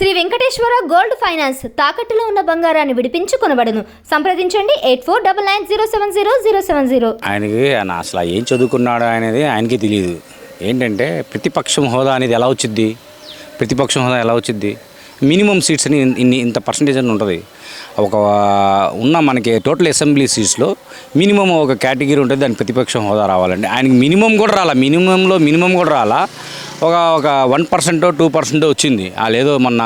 Shri Venkateswara gold finance తాకట్టులో ఉన్న బంగారాన్ని విడిపించి కొనబడును. సంప్రదించండి 8499070070. ఆయనకి అసలు ఏం చదువుకున్నాడు అనేది ఆయనకి తెలియదు. ఏంటంటే ప్రతిపక్షం హోదా అనేది ఎలా వచ్చింది, ప్రతిపక్షం హోదా ఎలా వచ్చింది, మినిమం సీట్స్ అని ఇంత పర్సంటేజ్ అని ఉంటుంది. ఒక ఉన్న మనకి టోటల్ అసెంబ్లీ సీట్స్లో మినిమం ఒక కేటగిరీ ఉంటుంది, దానికి ప్రతిపక్షం హోదా రావాలండి. ఆయనకి మినిమం కూడా రాలా, మినిమం కూడా రాలా. ఒక 1% 2% వచ్చింది. వాళ్ళు ఏదో మొన్న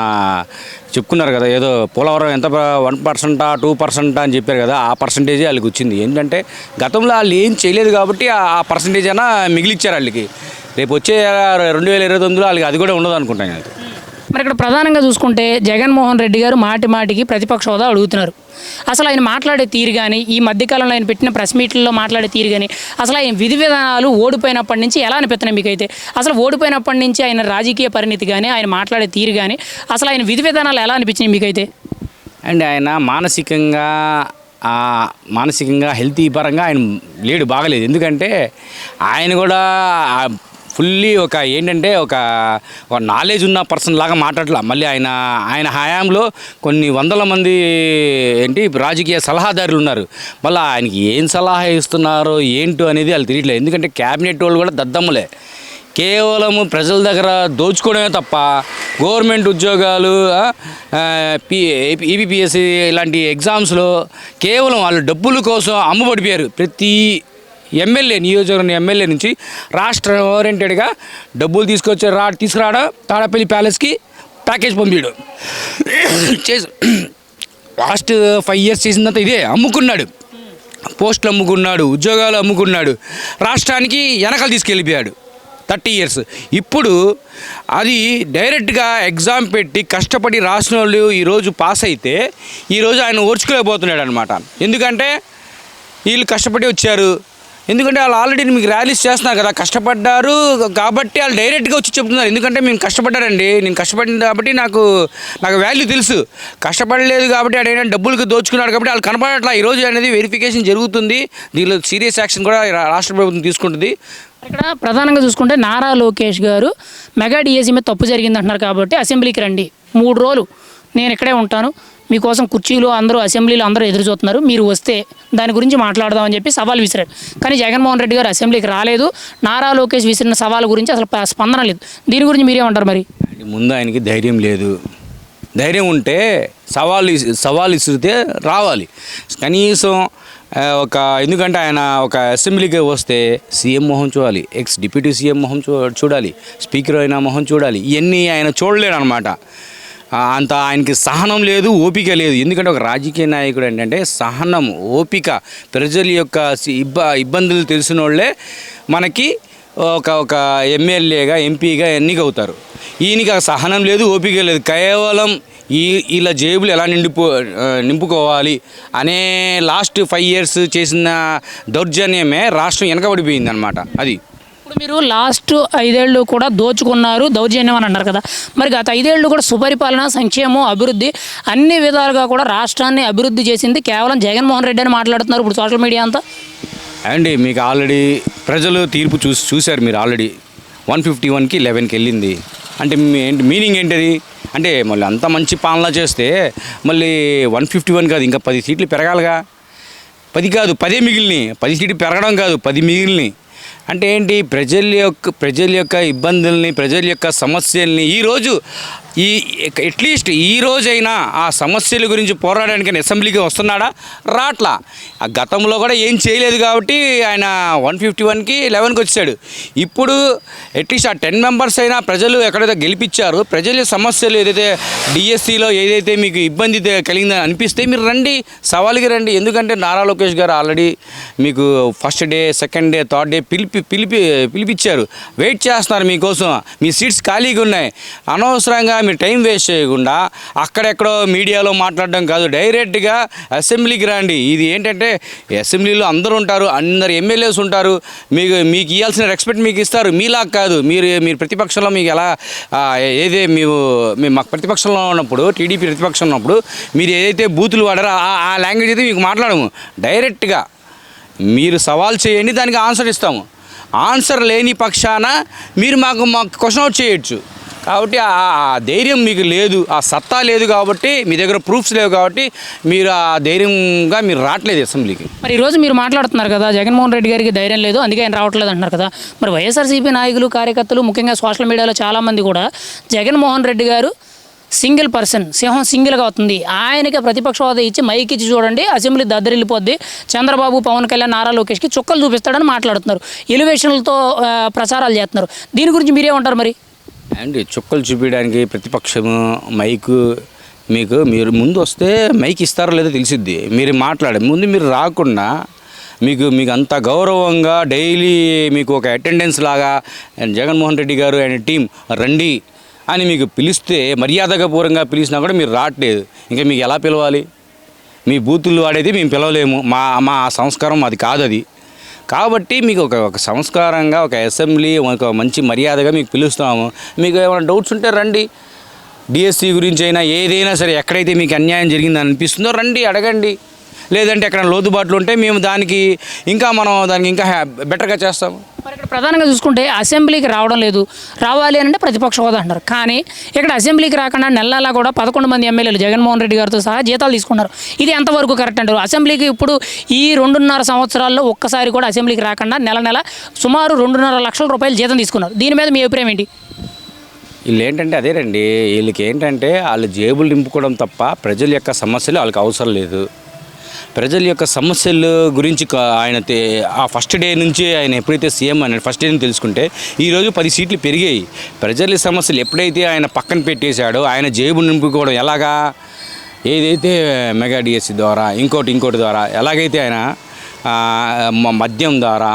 చెప్పుకున్నారు కదా, ఏదో పోలవరం ఎంత 1% 2% అని చెప్పారు కదా, ఆ పర్సంటేజే వాళ్ళకి వచ్చింది. ఏంటంటే గతంలో వాళ్ళు ఏం చేయలేదు కాబట్టి ఆ పర్సంటేజ్ అయినా మిగిలిచ్చారు వాళ్ళకి. రేపు వచ్చే 2029లో వాళ్ళకి అది కూడా ఉండదు అనుకుంటాను నేను. మరి ఇక్కడ ప్రధానంగా చూసుకుంటే జగన్మోహన్ రెడ్డి గారు మాటికి ప్రతిపక్ష హోదా అడుగుతున్నారు. అసలు ఆయన మాట్లాడే తీరు కానీ, ఈ మధ్యకాలంలో ఆయన పెట్టిన ప్రెస్ మీట్లలో మాట్లాడే తీరు కానీ, అసలు ఆయన విధి విధానాలు ఓడిపోయినప్పటి నుంచి ఎలా అనిపిస్తున్నాయి మీకైతే? అసలు ఓడిపోయినప్పటి నుంచి ఆయన రాజకీయ పరిణితి కానీ, ఆయన మాట్లాడే తీరు కానీ, అసలు ఆయన విధి విధానాలు ఎలా అనిపించినాయి మీకైతే? అండ్ ఆయన మానసికంగా హెల్తీ పరంగా ఆయన లేడు, బాగలేదు. ఎందుకంటే ఆయన కూడా ఫుల్లీ ఒక నాలెడ్జ్ ఉన్న పర్సన్ లాగా మాట్లాడలా. మళ్ళీ ఆయన హయాంలో కొన్ని వందల మంది రాజకీయ సలహాదారులు ఉన్నారు. మళ్ళీ ఆయనకి ఏం సలహా ఇస్తున్నారో ఏంటో అనేది వాళ్ళు తెలియట్లేదు. ఎందుకంటే క్యాబినెట్ వాళ్ళు కూడా దద్దమ్మలే, కేవలం ప్రజల దగ్గర దోచుకోవడమే తప్ప గవర్నమెంట్ ఉద్యోగాలు, ఈపీపీఎస్సీ ఇలాంటి ఎగ్జామ్స్లో కేవలం వాళ్ళు డబ్బుల కోసం అమ్ముబడిపోయారు. ప్రతి నియోజకవర్గం ఎమ్మెల్యే నుంచి రాష్ట్ర ఓరియంటెడ్గా డబ్బులు తీసుకురావడం, తాడపల్లి ప్యాలెస్కి ప్యాకేజ్ పంపించడం చేసి లాస్ట్ 5 years చేసిందంతా ఇదే. అమ్ముకున్నాడు, పోస్టులు అమ్ముకున్నాడు, ఉద్యోగాలు అమ్ముకున్నాడు, రాష్ట్రానికి వెనకాల తీసుకెళ్ళిపోయాడు 30 years. ఇప్పుడు అది డైరెక్ట్గా ఎగ్జామ్ పెట్టి కష్టపడి రాసిన వాళ్ళు ఈరోజు పాస్ అయితే ఈరోజు ఆయన ఓర్చుకోలేకపోతున్నాడు అనమాట. ఎందుకంటే వీళ్ళు కష్టపడి వచ్చారు, ఎందుకంటే వాళ్ళు ఆల్రెడీ మీకు ర్యాలీస్ చేస్తున్నారు కదా, కష్టపడ్డారు కాబట్టి వాళ్ళు డైరెక్ట్గా వచ్చి చెప్తున్నారు. ఎందుకంటే మేము కష్టపడ్డారండి, నేను కష్టపడింది కాబట్టి నాకు వాల్యూ తెలుసు. కష్టపడలేదు కాబట్టి ఆయన డబ్బులకు దోచుకున్నాడు కాబట్టి వాళ్ళు కనపడట్లా. ఈరోజు అనేది వెరిఫికేషన్ జరుగుతుంది, దీనిలో సీరియస్ యాక్షన్ కూడా రాష్ట్ర ప్రభుత్వం తీసుకుంటుంది. ఇక్కడ ప్రధానంగా చూసుకుంటే నారా లోకేష్ గారు మెగా డిఎస్సీ మీద తప్పు జరిగింది అంటున్నారు కాబట్టి అసెంబ్లీకి రండి, 3 రోజులు నేను ఇక్కడే ఉంటాను, మీకోసం కుర్చీలు అందరూ అసెంబ్లీలో అందరూ ఎదురు చూస్తున్నారు, మీరు వస్తే దాని గురించి మాట్లాడదామని చెప్పి సవాల్ విసిరారు. కానీ జగన్మోహన్ రెడ్డి గారు అసెంబ్లీకి రాలేదు. నారా లోకేష్ విసిరిన సవాల్ గురించి అసలు స్పందన లేదు. దీని గురించి మీరేమంటారు? మరి ముందు ఆయనకి ధైర్యం లేదు. ధైర్యం ఉంటే సవాల్ ఇస్తే రావాలి కనీసం. ఎందుకంటే ఆయన ఒక అసెంబ్లీకి వస్తే సీఎం మొహం చూడాలి, ఎక్స్ డిప్యూటీ సీఎం మొహం చూడాలి, స్పీకర్ అయిన మొహం చూడాలి. ఇవన్నీ ఆయన చూడలేడు అనమాట. అంత ఆయనకి సహనం లేదు, ఓపిక లేదు. ఎందుకంటే ఒక రాజకీయ నాయకుడు ఏంటంటే సహనం, ఓపిక, ప్రజల యొక్క ఇబ్బందులు తెలిసిన వాళ్ళే మనకి ఒక ఎమ్మెల్యేగా, ఎంపీగా ఎన్నికవుతారు. ఈయనకి సహనం లేదు, ఓపిక లేదు. కేవలం ఇలా జేబులు ఎలా నింపుకోవాలి అనే లాస్ట్ 5 years చేసిన దౌర్జన్యమే రాష్ట్రం వెనకబడిపోయింది అనమాట. అది ఇప్పుడు మీరు లాస్ట్ 5 ఏళ్ళు కూడా దోచుకున్నారు, దౌర్జన్యం అని అన్నారు కదా. మరి గత 5 ఏళ్ళు కూడా సుపరిపాలన, సంక్షేమం, అభివృద్ధి అన్ని విధాలుగా కూడా రాష్ట్రాన్ని అభివృద్ధి చేసింది కేవలం జగన్మోహన్ రెడ్డి అని మాట్లాడుతున్నారు ఇప్పుడు సోషల్ మీడియా అంతా. అండి మీకు ఆల్రెడీ ప్రజలు తీర్పు చూశారు. మీరు ఆల్రెడీ 151కి 11కి వెళ్ళింది అంటే మీనింగ్ ఏంటది? అంటే మళ్ళీ అంత మంచి పాలన చేస్తే మళ్ళీ 151 కాదు, ఇంకా 10 సీట్లు పెరగాలిగా. 10 కాదు, 10 మిగిలినాయి. 10 సీట్లు పెరగడం కాదు, 10 మిగిలినాయి. అంటే ఏంటి? ప్రజల యొక్క ఇబ్బందుల్ని, ప్రజల యొక్క సమస్యల్ని ఈరోజు అట్లీస్ట్ ఈ రోజైనా ఆ సమస్యల గురించి పోరాడడానికి అసెంబ్లీకి వస్తున్నాడా? రాట్లా. ఆ గతంలో కూడా ఏం చేయలేదు కాబట్టి ఆయన 151కి 11కి వచ్చాడు. ఇప్పుడు అట్లీస్ట్ ఆ 10 members అయినా ప్రజలు ఎక్కడైతే గెలిపించారు, ప్రజల సమస్యలు ఏదైతే డిఎస్సిలో ఏదైతే మీకు ఇబ్బంది కలిగిందని అనిపిస్తే మీరు రండి, సవాల్కి రండి. ఎందుకంటే నారా లోకేష్ గారు ఆల్రెడీ మీకు first day, second day, third day పిలిపించారు. వెయిట్ చేస్తున్నారు మీకోసం. మీ సీట్స్ ఖాళీగా ఉన్నాయి. అనవసరంగా మీరు టైం వేస్ట్ చేయకుండా అక్కడెక్కడో మీడియాలో మాట్లాడడం కాదు, డైరెక్ట్గా అసెంబ్లీకి రండి. ఇది ఏంటంటే అసెంబ్లీలో అందరూ ఉంటారు, అందరు ఎమ్మెల్యేస్ ఉంటారు, మీకు ఇవ్వాల్సిన రెస్పెక్ట్ మీకు ఇస్తారు. మీలా కాదు, మీరు ప్రతిపక్షంలో మీకు ఎలా మేము మాకు ప్రతిపక్షంలో ఉన్నప్పుడు, టీడీపీ ప్రతిపక్షంలో ఉన్నప్పుడు మీరు ఏదైతే బూతులు వాడారో ఆ లాంగ్వేజ్ అయితే మీకు మాట్లాడము. డైరెక్ట్గా మీరు సవాల్ చేయండి, దానికి ఆన్సర్ ఇస్తాము. ఆన్సర్ లేని పక్షాన మీరు మాకు క్వశ్చన్ అవుట్ చేయొచ్చు. కాబట్టి ఆ ధైర్యం మీకు లేదు, ఆ సత్తా లేదు కాబట్టి, మీ దగ్గర ప్రూఫ్స్ లేవు కాబట్టి మీరు ఆ ధైర్యంగా మీరు రావట్లేదు అసెంబ్లీకి. మరి ఈరోజు మీరు మాట్లాడుతున్నారు కదా, జగన్మోహన్ రెడ్డి గారికి ధైర్యం లేదు అందుకే ఆయన రావట్లేదు అంటున్నారు కదా. మరి వైఎస్ఆర్సీపీ నాయకులు, కార్యకర్తలు, ముఖ్యంగా సోషల్ మీడియాలో చాలామంది కూడా జగన్మోహన్ రెడ్డి గారు సింగిల్ పర్సన్, సింహం సింగిల్గా అవుతుంది, ఆయనకి ప్రతిపక్ష హోదా ఇచ్చి మైక్ ఇచ్చి చూడండి అసెంబ్లీ దద్దరిల్లిపోద్ది, చంద్రబాబు, పవన్ కళ్యాణ్, నారా లోకేష్కి చుక్కలు చూపిస్తాడని మాట్లాడుతున్నారు, ఎలివేషన్లతో ప్రచారాలు చేస్తున్నారు. దీని గురించి మీరేమంటారు మరి? అండ్ చుక్కలు చూపించడానికి ప్రతిపక్షము మైకు మీరు ముందు వస్తే మైక్ ఇస్తారో లేదో తెలిసిద్ది. మీరు మాట్లాడే ముందు మీరు రాకుండా మీకు అంత గౌరవంగా డైలీ మీకు ఒక అటెండెన్స్ లాగా జగన్మోహన్ రెడ్డి గారు ఆయన టీం రండి అని మీకు పిలిస్తే, మర్యాదగా పూర్వంగా పిలిచినా కూడా మీరు రావట్లేదు. ఇంకా మీకు ఎలా పిలవాలి? మీ బూతులు వాడేది మేము పిలవలేము, మా సంస్కారం అది కాదు అది. కాబట్టి మీకు ఒక సంస్కారంగా ఒక అసెంబ్లీ ఒక మంచి మర్యాదగా మీకు పిలుస్తాము. మీకు ఏమైనా డౌట్స్ ఉంటే రండి, డిఎస్సి గురించి అయినా ఏదైనా సరే, ఎక్కడైతే మీకు అన్యాయం జరిగిందని అనిపిస్తుందో రండి అడగండి. లేదంటే ఎక్కడ లోతుబాట్లు ఉంటే మేము దానికి ఇంకా బెటర్గా చేస్తాము. మరి ఇక్కడ ప్రధానంగా చూసుకుంటే అసెంబ్లీకి రావడం లేదు, రావాలి అని అంటే ప్రతిపక్ష హోదా అంటారు. కానీ ఇక్కడ అసెంబ్లీకి రాకుండా నెలలా కూడా 11 మంది ఎమ్మెల్యేలు జగన్మోహన్ రెడ్డి గారితో సహా జీతాలు తీసుకున్నారు. ఇది ఎంతవరకు కరెక్ట్ అంటారు? అసెంబ్లీకి ఇప్పుడు ఈ 2.5 సంవత్సరాల్లో ఒక్కసారి కూడా అసెంబ్లీకి రాకుండా నెల సుమారు 2.5 లక్షల రూపాయలు జీతం తీసుకున్నారు. దీని మీద మీ అభిప్రాయం ఏంటి? వీళ్ళు ఏంటంటే అదేనండి, వీళ్ళకి ఏంటంటే వాళ్ళు జేబులు నింపుకోవడం తప్ప ప్రజల యొక్క సమస్యలు వాళ్ళకి అవసరం లేదు. ప్రజల యొక్క సమస్యల గురించి ఆయన ఆ ఫస్ట్ డే నుంచి ఆయన ఎప్పుడైతే సీఎం ఆయన ఫస్ట్ డే నుంచి తెలుసుకుంటే ఈరోజు 10 సీట్లు పెరిగాయి. ప్రజల సమస్యలు ఎప్పుడైతే ఆయన పక్కన పెట్టేశాడో, ఆయన జేబు నింపుకోవడం ఎలాగా, ఏదైతే మెగా డిఎస్సి ద్వారా ఇంకోటి ద్వారా ఎలాగైతే ఆయన మద్యం ద్వారా,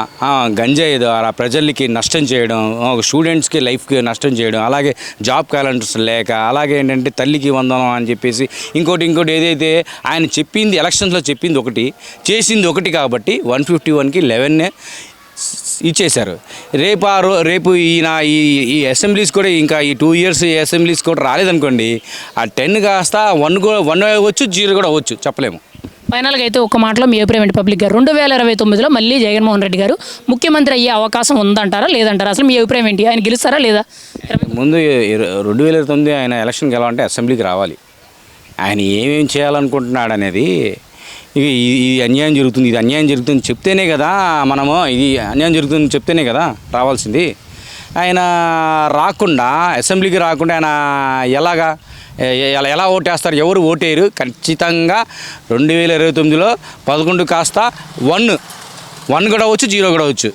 గంజాయి ద్వారా ప్రజలకి నష్టం చేయడం, స్టూడెంట్స్కి లైఫ్కి నష్టం చేయడం, అలాగే జాబ్ క్యాలెండర్స్ లేక, అలాగే ఏంటంటే తల్లికి వందనం అని చెప్పేసి ఇంకోటి ఏదైతే ఆయన చెప్పింది ఎలక్షన్స్లో చెప్పింది ఒకటి, చేసింది ఒకటి కాబట్టి 151కి 11 ఇచ్చేశారు. రేపు ఈయన ఈ అసెంబ్లీస్ కూడా ఇంకా ఈ 2 ఇయర్స్ అసెంబ్లీస్ కూడా రాలేదనుకోండి, ఆ 10 కాస్త 1 అవ్వచ్చు, 0 కూడా అవ్వచ్చు, చెప్పలేము. ఫైనల్గా అయితే ఒక మాటలో మీ అభిప్రాయం ఏంటి? పబ్లిక్గా 2029లో మళ్ళీ జగన్మోహన్ రెడ్డి గారు ముఖ్యమంత్రి అయ్యే అవకాశం ఉందంటారా లేదంటారా? అసలు మీ అభిప్రాయం ఏంటి? ఆయన గెలుస్తారా లేదా? ముందు 2029 ఆయన ఎలక్షన్ గెలవాలంటే అసెంబ్లీకి రావాలి. ఆయన ఏమేమి చేయాలనుకుంటున్నాడు అనేది, ఇది అన్యాయం జరుగుతుంది చెప్తేనే కదా మనము, ఇది అన్యాయం జరుగుతుంది చెప్తేనే కదా రావాల్సింది. ఆయన రాకుండా, అసెంబ్లీకి రాకుండా ఆయన ఎలా ఓటేస్తారు? ఎవరు ఓటేయరు. ఖచ్చితంగా 2029లో 11 కాస్త 1 కూడా అవ్వచ్చు, 0 కూడా అవ్వచ్చు.